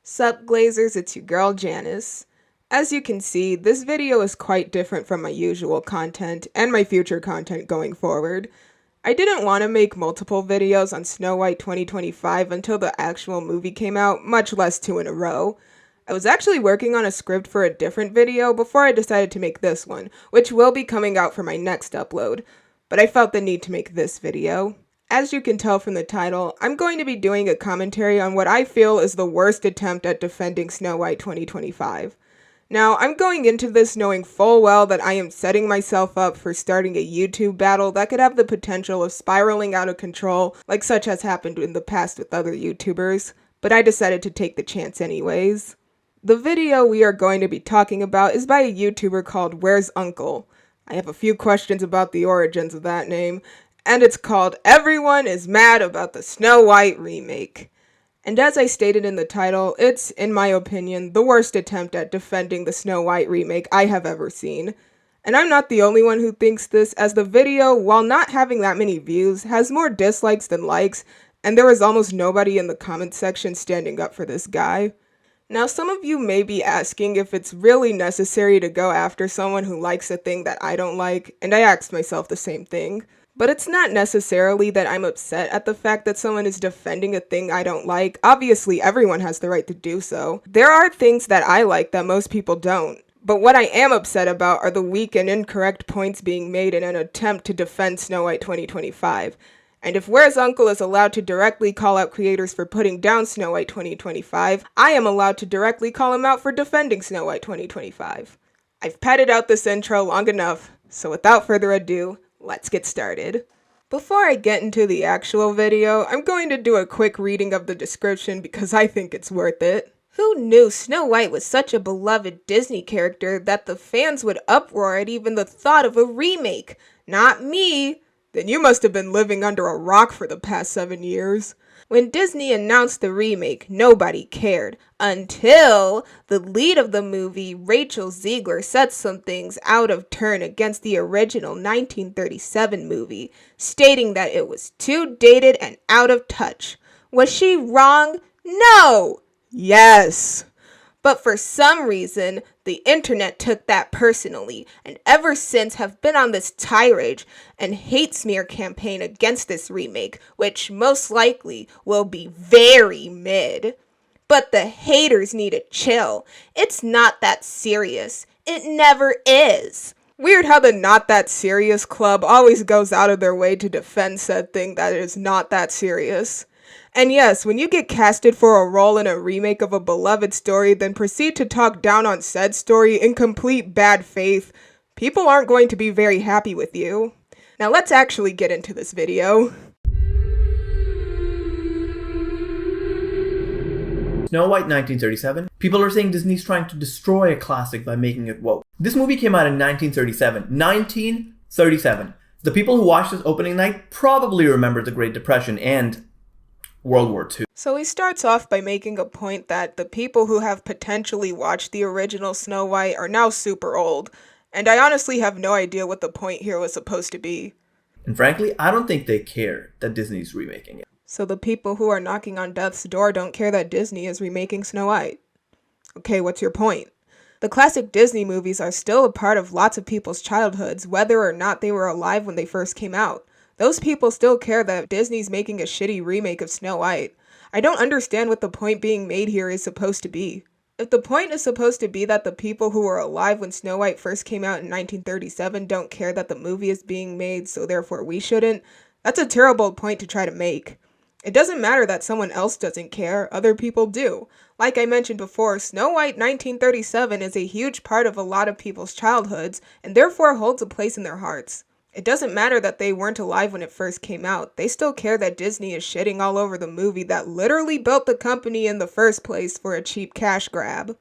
Sup Glazers, it's your girl Janice. As you can see, this video is quite different from my usual content and my future content going forward. I didn't want to make multiple videos on Snow White 2025 until the actual movie came out, much less two in a row. I was actually working on a script for a different video before I decided to make this one, which will be coming out for my next upload, but I felt the need to make this video. As you can tell from the title, I'm going to be doing a commentary on what I feel is the worst attempt at defending Snow White 2025. Now, I'm going into this knowing full well that I am setting myself up for starting a YouTube battle that could have the potential of spiraling out of control, like such has happened in the past with other YouTubers, but I decided to take the chance anyways. The video we are going to be talking about is by a YouTuber called Where's Uncle? I have a few questions about the origins of that name, and it's called Everyone is Mad About the Snow White Remake. And as I stated in the title, it's, in my opinion, the worst attempt at defending the Snow White remake I have ever seen. And I'm not the only one who thinks this, as the video, while not having that many views, has more dislikes than likes, and there was almost nobody in the comment section standing up for this guy. Now, some of you may be asking if it's really necessary to go after someone who likes a thing that I don't like, and I asked myself the same thing. But it's not necessarily that I'm upset at the fact that someone is defending a thing I don't like. Obviously, everyone has the right to do so. There are things that I like that most people don't. But what I am upset about are the weak and incorrect points being made in an attempt to defend Snow White 2025. And if Where's Uncle is allowed to directly call out creators for putting down Snow White 2025, I am allowed to directly call him out for defending Snow White 2025. I've padded out this intro long enough, so without further ado, let's get started. Before I get into the actual video, I'm going to do a quick reading of the description because I think it's worth it. Who knew Snow White was such a beloved Disney character that the fans would uproar at even the thought of a remake? Not me! Then you must have been living under a rock for the past 7 years. When Disney announced the remake, nobody cared, until the lead of the movie, Rachel Zegler, said some things out of turn against the original 1937 movie, stating that it was too dated and out of touch. Was she wrong? No! Yes! But for some reason, the internet took that personally, and ever since have been on this tirade and hate smear campaign against this remake, which most likely will be very mid. But the haters need to chill. It's not that serious. It never is. Weird how the Not That Serious Club always goes out of their way to defend said thing that is not that serious. And yes, when you get casted for a role in a remake of a beloved story, then proceed to talk down on said story in complete bad faith, people aren't going to be very happy with you. Now let's actually get into this video. Snow White 1937. People are saying Disney's trying to destroy a classic by making it woke. This movie came out in 1937. 1937. The people who watched this opening night probably remember the Great Depression and World War II. So he starts off by making a point that the people who have potentially watched the original Snow White are now super old, and I honestly have no idea what the point here was supposed to be. And frankly, I don't think they care that Disney's remaking it. So the people who are knocking on death's door don't care that Disney is remaking Snow White. Okay, what's your point? The classic Disney movies are still a part of lots of people's childhoods, whether or not they were alive when they first came out. Those people still care that Disney's making a shitty remake of Snow White. I don't understand what the point being made here is supposed to be. If the point is supposed to be that the people who were alive when Snow White first came out in 1937 don't care that the movie is being made, so therefore we shouldn't, that's a terrible point to try to make. It doesn't matter that someone else doesn't care, other people do. Like I mentioned before, Snow White 1937 is a huge part of a lot of people's childhoods, and therefore holds a place in their hearts. It doesn't matter that they weren't alive when it first came out. They still care that Disney is shitting all over the movie that literally built the company in the first place for a cheap cash grab.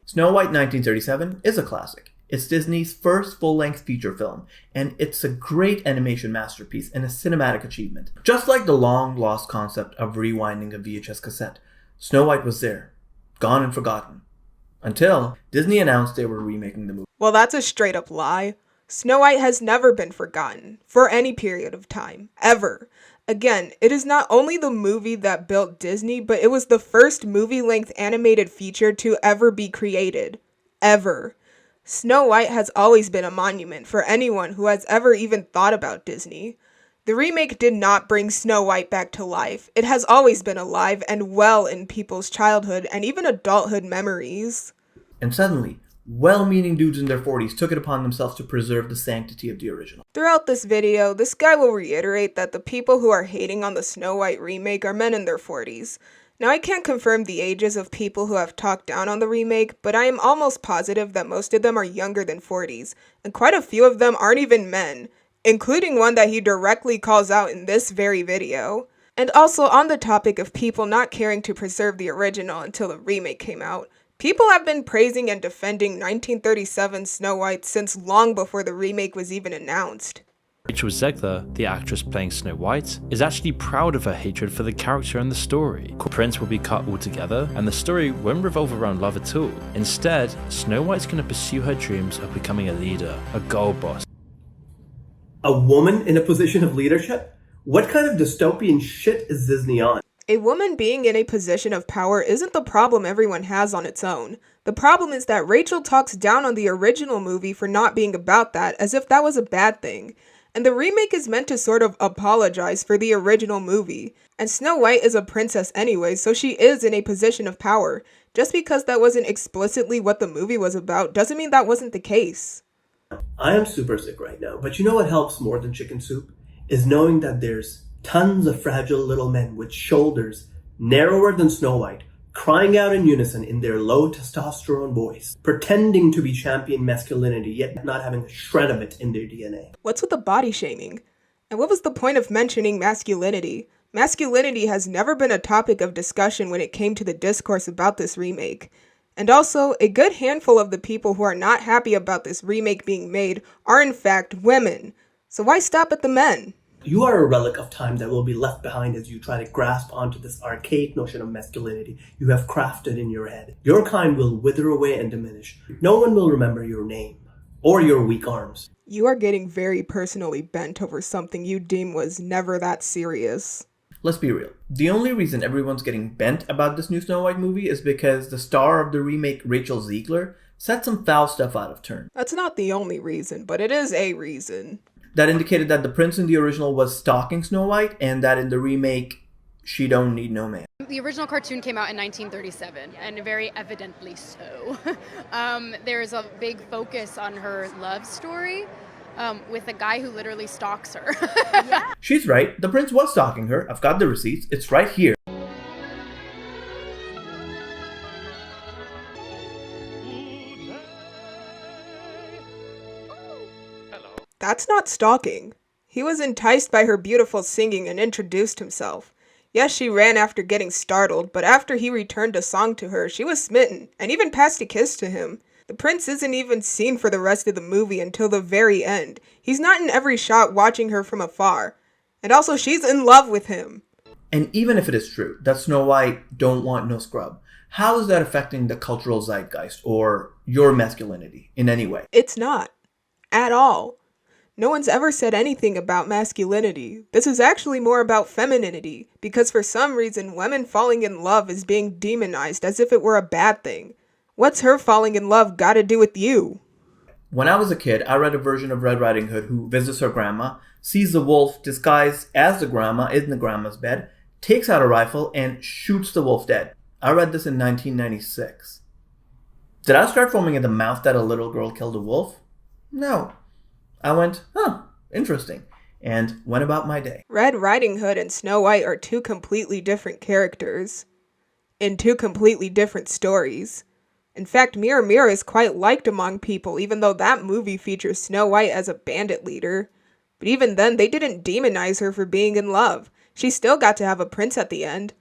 Snow White 1937 is a classic. It's Disney's first full-length feature film, and it's a great animation masterpiece and a cinematic achievement. Just like the long-lost concept of rewinding a VHS cassette, Snow White was there, gone and forgotten, until Disney announced they were remaking the movie. Well, that's a straight-up lie. Snow White has never been forgotten, for any period of time, ever. Again, it is not only the movie that built Disney, but it was the first movie-length animated feature to ever be created. Ever. Snow White has always been a monument for anyone who has ever even thought about Disney. The remake did not bring Snow White back to life. It has always been alive and well in people's childhood and even adulthood memories. And suddenly, well-meaning dudes in their 40s took it upon themselves to preserve the sanctity of the original. Throughout this video, this guy will reiterate that the people who are hating on the Snow White remake are men in their 40s. Now, I can't confirm the ages of people who have talked down on the remake, but I am almost positive that most of them are younger than 40s, and quite a few of them aren't even men, including one that he directly calls out in this very video. And also, on the topic of people not caring to preserve the original until the remake came out, people have been praising and defending 1937 Snow White since long before the remake was even announced. Rachel Zegler, the actress playing Snow White, is actually proud of her hatred for the character and the story. Prince will be cut altogether, and the story won't revolve around love at all. Instead, Snow White's going to pursue her dreams of becoming a leader, a girl boss. A woman in a position of leadership? What kind of dystopian shit is Disney on? A woman being in a position of power isn't the problem everyone has on its own. The problem is that Rachel talks down on the original movie for not being about that, as if that was a bad thing. And the remake is meant to sort of apologize for the original movie. And Snow White is a princess anyway, so she is in a position of power. Just because that wasn't explicitly what the movie was about doesn't mean that wasn't the case. I am super sick right now, but you know what helps more than chicken soup? Is knowing that there's tons of fragile little men with shoulders narrower than Snow White, crying out in unison in their low testosterone voice, pretending to be champion masculinity, yet not having a shred of it in their DNA. What's with the body shaming? And what was the point of mentioning masculinity? Masculinity has never been a topic of discussion when it came to the discourse about this remake. And also, a good handful of the people who are not happy about this remake being made are in fact women. So why stop at the men? You are a relic of time that will be left behind as you try to grasp onto this archaic notion of masculinity you have crafted in your head. Your kind will wither away and diminish. No one will remember your name or your weak arms. You are getting very personally bent over something you deem was never that serious. Let's be real. The only reason everyone's getting bent about this new Snow White movie is because the star of the remake, Rachel Zegler, said some foul stuff out of turn. That's not the only reason, but it is a reason. That indicated that the prince in the original was stalking Snow White, and that in the remake, she don't need no man. The original cartoon came out in 1937, and very evidently so. There's a big focus on her love story with a guy who literally stalks her. Yeah. She's right. The prince was stalking her. I've got the receipts. It's right here. That's not stalking. He was enticed by her beautiful singing and introduced himself. Yes, she ran after getting startled, but after he returned a song to her, she was smitten, and even passed a kiss to him. The prince isn't even seen for the rest of the movie until the very end. He's not in every shot watching her from afar. And also, she's in love with him. And even if it is true that Snow White don't want no scrub, how is that affecting the cultural zeitgeist or your masculinity in any way? It's not. At all. No one's ever said anything about masculinity. This is actually more about femininity, because for some reason women falling in love is being demonized as if it were a bad thing. What's her falling in love got to do with you? When I was a kid, I read a version of Red Riding Hood who visits her grandma, sees the wolf disguised as the grandma in the grandma's bed, takes out a rifle, and shoots the wolf dead. I read this in 1996. Did I start foaming at the mouth that a little girl killed a wolf? No. I went, interesting, and went about my day. Red Riding Hood and Snow White are two completely different characters, in two completely different stories. In fact, Mirror Mirror is quite liked among people, even though that movie features Snow White as a bandit leader. But even then, they didn't demonize her for being in love. She still got to have a prince at the end.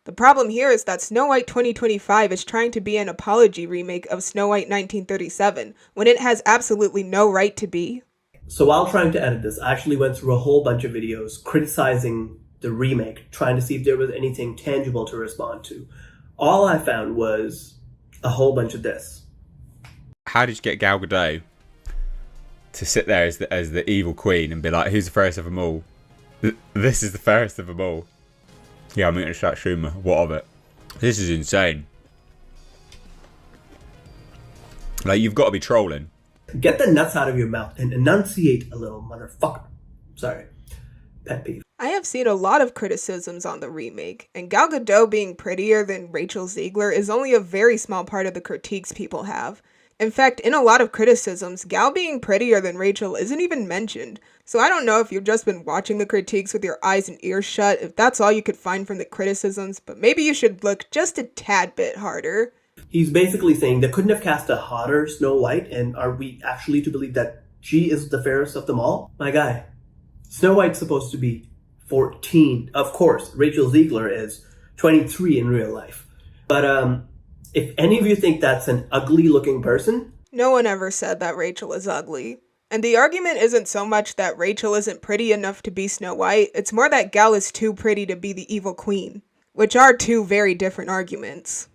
The problem here is that Snow White 2025 is trying to be an apology remake of Snow White 1937, when it has absolutely no right to be. So while trying to edit this, I actually went through a whole bunch of videos criticizing the remake, trying to see if there was anything tangible to respond to. All I found was a whole bunch of this. How did you get Gal Gadot to sit there as the evil queen and be like, who's the fairest of them all? This is the fairest of them all. Yeah, I'm into that Schumer. What of it? This is insane. Like, you've got to be trolling. Get the nuts out of your mouth and enunciate a little, motherfucker. Sorry. Pet peeve. I have seen a lot of criticisms on the remake, and Gal Gadot being prettier than Rachel Zegler is only a very small part of the critiques people have. In fact, in a lot of criticisms, Gal being prettier than Rachel isn't even mentioned. So I don't know if you've just been watching the critiques with your eyes and ears shut, if that's all you could find from the criticisms, but maybe you should look just a tad bit harder. He's basically saying they couldn't have cast a hotter Snow White, and are we actually to believe that she is the fairest of them all? My guy, Snow White's supposed to be 14. Of course, Rachel Zegler is 23 in real life. But if any of you think that's an ugly looking person... No one ever said that Rachel is ugly. And the argument isn't so much that Rachel isn't pretty enough to be Snow White, it's more that Gal is too pretty to be the evil queen. Which are two very different arguments.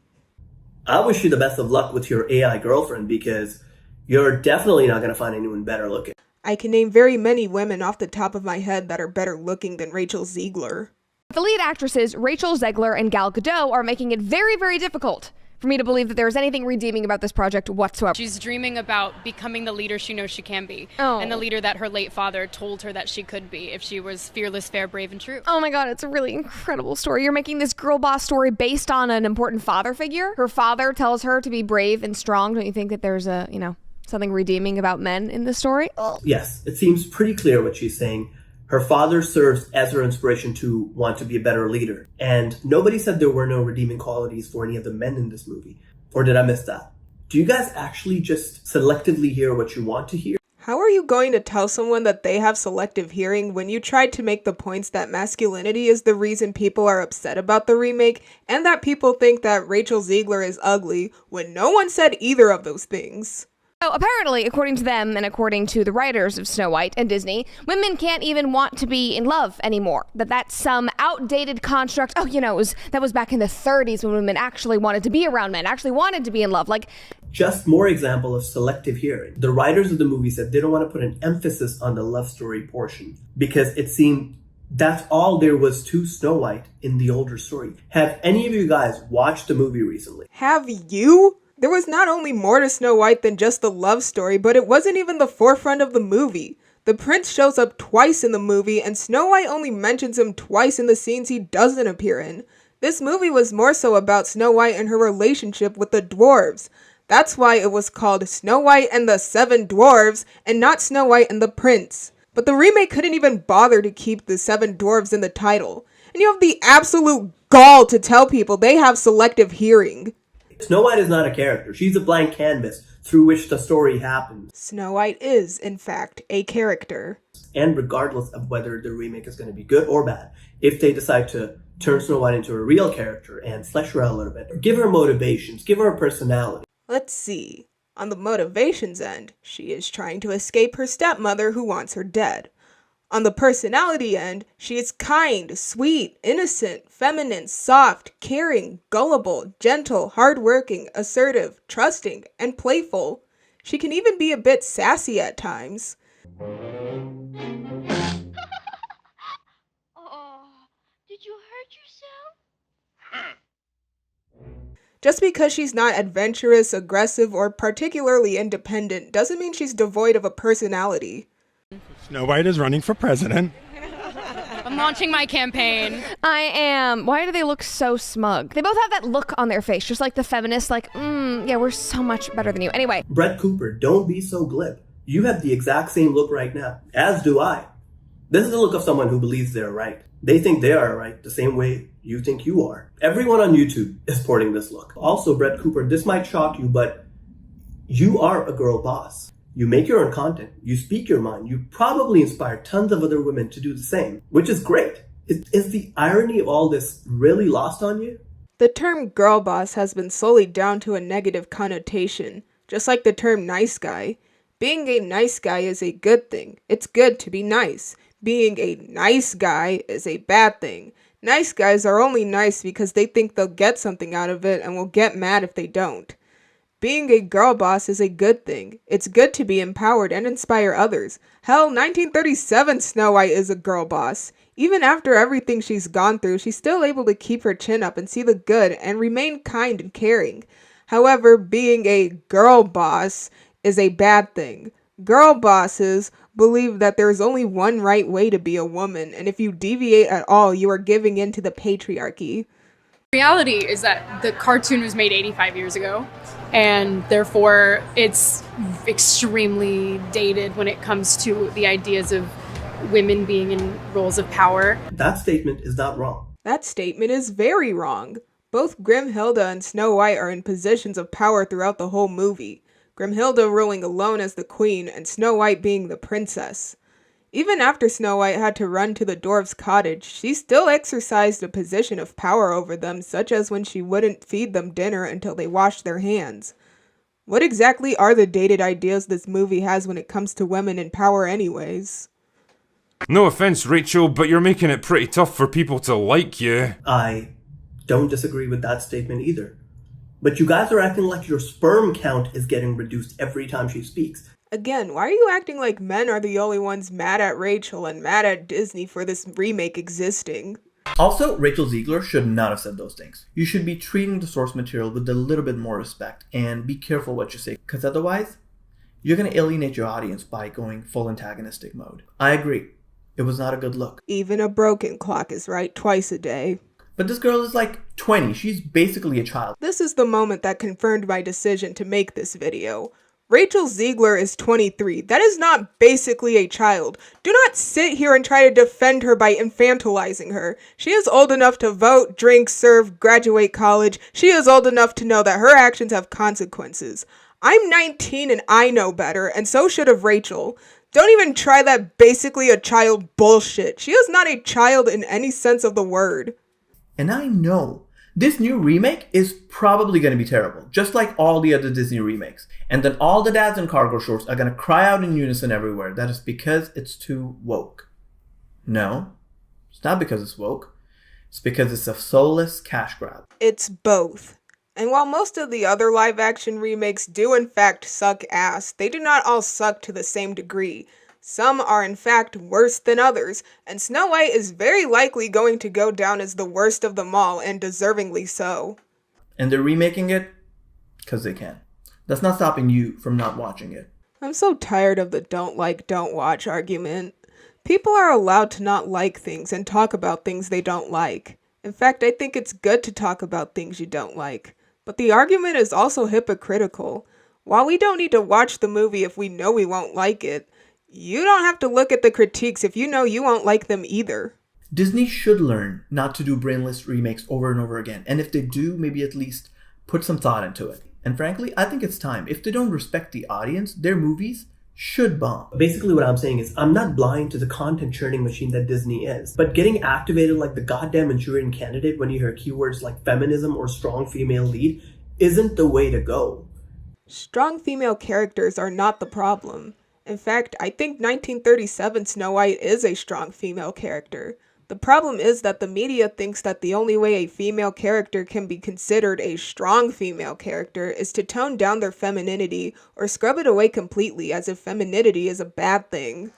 I wish you the best of luck with your AI girlfriend, because you're definitely not going to find anyone better looking. I can name very many women off the top of my head that are better looking than Rachel Zegler. The lead actresses, Rachel Zegler and Gal Gadot, are making it very, very difficult for me to believe that there's anything redeeming about this project whatsoever. She's dreaming about becoming the leader she knows she can be, and the leader that her late father told her that she could be if she was fearless, fair, brave, and true. Oh my god, it's a really incredible story. You're making this girl boss story based on an important father figure. Her father tells her to be brave and strong. Don't you think that there's a, something redeeming about men in this story? Oh. Yes, it seems pretty clear what she's saying. Her father serves as her inspiration to want to be a better leader. And nobody said there were no redeeming qualities for any of the men in this movie. Or did I miss that? Do you guys actually just selectively hear what you want to hear? How are you going to tell someone that they have selective hearing when you tried to make the points that masculinity is the reason people are upset about the remake, and that people think that Rachel Zegler is ugly, when no one said either of those things? So apparently, according to them and according to the writers of Snow White and Disney, women can't even want to be in love anymore. That's some outdated construct. Oh, that was back in the 30s when women actually wanted to be around men, actually wanted to be in love. Just more example of selective hearing. The writers of the movie said they don't want to put an emphasis on the love story portion because it seemed that's all there was to Snow White in the older story. Have any of you guys watched the movie recently? Have you? There was not only more to Snow White than just the love story, but it wasn't even the forefront of the movie. The prince shows up twice in the movie, and Snow White only mentions him twice in the scenes he doesn't appear in. This movie was more so about Snow White and her relationship with the dwarves. That's why it was called Snow White and the Seven Dwarves, and not Snow White and the Prince. But the remake couldn't even bother to keep the Seven Dwarves in the title. And you have the absolute gall to tell people they have selective hearing. Snow White is not a character. She's a blank canvas through which the story happens. Snow White is, in fact, a character. And regardless of whether the remake is going to be good or bad, if they decide to turn Snow White into a real character and flesh her out a little bit, give her motivations, give her a personality. Let's see. On the motivations end, she is trying to escape her stepmother who wants her dead. On the personality end, she is kind, sweet, innocent, feminine, soft, caring, gullible, gentle, hardworking, assertive, trusting, and playful. She can even be a bit sassy at times. Oh, did you hurt yourself? Just because she's not adventurous, aggressive, or particularly independent doesn't mean she's devoid of a personality. Snow White is running for president. I'm launching my campaign. I am. Why do they look so smug? They both have that look on their face, just like the feminists, yeah, we're so much better than you. Anyway. Brett Cooper, don't be so glib. You have the exact same look right now, as do I. This is the look of someone who believes they're right. They think they are right the same way you think you are. Everyone on YouTube is sporting this look. Also, Brett Cooper, this might shock you, but you are a girl boss. You make your own content, you speak your mind, you probably inspire tons of other women to do the same, which is great. Is the irony of all this really lost on you? The term girl boss has been sullied down to a negative connotation, just like the term nice guy. Being a nice guy is a good thing. It's good to be nice. Being a nice guy is a bad thing. Nice guys are only nice because they think they'll get something out of it and will get mad if they don't. Being a girl boss is a good thing. It's good to be empowered and inspire others. Hell, 1937 Snow White is a girl boss. Even after everything she's gone through, she's still able to keep her chin up and see the good and remain kind and caring. However, being a girl boss is a bad thing. Girl bosses believe that there is only one right way to be a woman, and if you deviate at all, you are giving in to the patriarchy. Reality is that the cartoon was made 85 years ago, and therefore it's extremely dated when it comes to the ideas of women being in roles of power. That statement is not wrong. That statement is very wrong. Both Grimhilda and Snow White are in positions of power throughout the whole movie. Grimhilda ruling alone as the queen and Snow White being the princess. Even after Snow White had to run to the dwarf's cottage, she still exercised a position of power over them, such as when she wouldn't feed them dinner until they washed their hands. What exactly are the dated ideas this movie has when it comes to women in power anyways? No offense, Rachel, but you're making it pretty tough for people to like you. I don't disagree with that statement either. But you guys are acting like your sperm count is getting reduced every time she speaks. Again, why are you acting like men are the only ones mad at Rachel and mad at Disney for this remake existing? Also, Rachel Ziegler should not have said those things. You should be treating the source material with a little bit more respect and be careful what you say, because otherwise, you're going to alienate your audience by going full antagonistic mode. I agree. It was not a good look. Even a broken clock is right twice a day. But this girl is like 20. She's basically a child. This is the moment that confirmed my decision to make this video. Rachel Ziegler is 23. That is not basically a child. Do not sit here and try to defend her by infantilizing her. She is old enough to vote, drink, serve, graduate college. She is old enough to know that her actions have consequences. I'm 19 and I know better, and so should have Rachel. Don't even try that basically a child bullshit. She is not a child in any sense of the word. And I know this new remake is probably going to be terrible, just like all the other Disney remakes. And then all the dads in cargo shorts are going to cry out in unison everywhere. That is because it's too woke. No, it's not because it's woke. It's because it's a soulless cash grab. It's both. And while most of the other live-action remakes do in fact suck ass, they do not all suck to the same degree. Some are in fact worse than others, and Snow White is very likely going to go down as the worst of them all, and deservingly so. And they're remaking it because they can. That's not stopping you from not watching it. I'm so tired of the don't like, don't watch argument. People are allowed to not like things and talk about things they don't like. In fact, I think it's good to talk about things you don't like. But the argument is also hypocritical. While we don't need to watch the movie if we know we won't like it, you don't have to look at the critiques if you know you won't like them either. Disney should learn not to do brainless remakes over and over again. And if they do, maybe at least put some thought into it. And frankly, I think it's time. If they don't respect the audience, their movies should bomb. Basically what I'm saying is I'm not blind to the content churning machine that Disney is. But getting activated like the goddamn Manchurian Candidate when you hear keywords like feminism or strong female lead isn't the way to go. Strong female characters are not the problem. In fact, I think 1937 Snow White is a strong female character. The problem is that the media thinks that the only way a female character can be considered a strong female character is to tone down their femininity or scrub it away completely, as if femininity is a bad thing.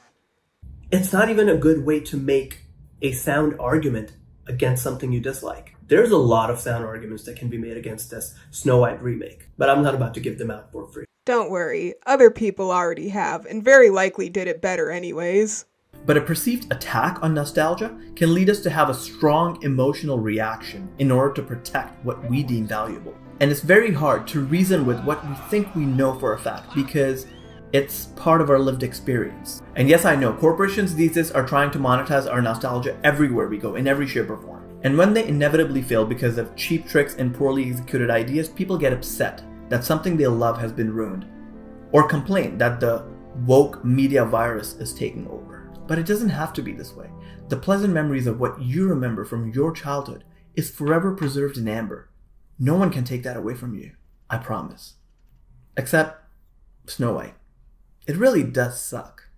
It's not even a good way to make a sound argument against something you dislike. There's a lot of sound arguments that can be made against this Snow White remake, but I'm not about to give them out for free. Don't worry, other people already have, and very likely did it better anyways. But a perceived attack on nostalgia can lead us to have a strong emotional reaction in order to protect what we deem valuable. And it's very hard to reason with what we think we know for a fact because it's part of our lived experience. And yes, I know, corporations these days are trying to monetize our nostalgia everywhere we go, in every shape or form. And when they inevitably fail because of cheap tricks and poorly executed ideas, people get upset that something they love has been ruined, or complain that the woke media virus is taking over. But it doesn't have to be this way. The pleasant memories of what you remember from your childhood is forever preserved in amber. No one can take that away from you, I promise. Except Snow White. It really does suck.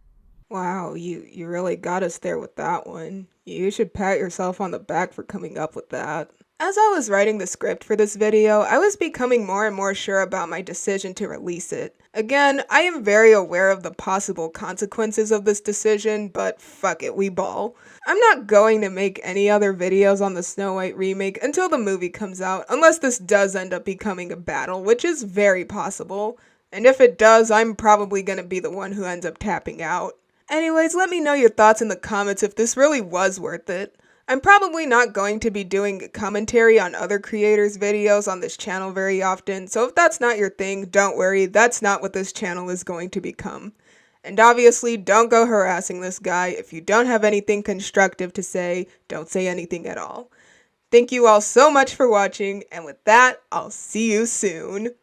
Wow, you really got us there with that one. You should pat yourself on the back for coming up with that. As I was writing the script for this video, I was becoming more and more sure about my decision to release it. Again, I am very aware of the possible consequences of this decision, but fuck it, we ball. I'm not going to make any other videos on the Snow White remake until the movie comes out, unless this does end up becoming a battle, which is very possible. And if it does, I'm probably gonna be the one who ends up tapping out. Anyways, let me know your thoughts in the comments if this really was worth it. I'm probably not going to be doing commentary on other creators' videos on this channel very often, so if that's not your thing, don't worry, that's not what this channel is going to become. And obviously, don't go harassing this guy. If you don't have anything constructive to say, don't say anything at all. Thank you all so much for watching, and with that, I'll see you soon.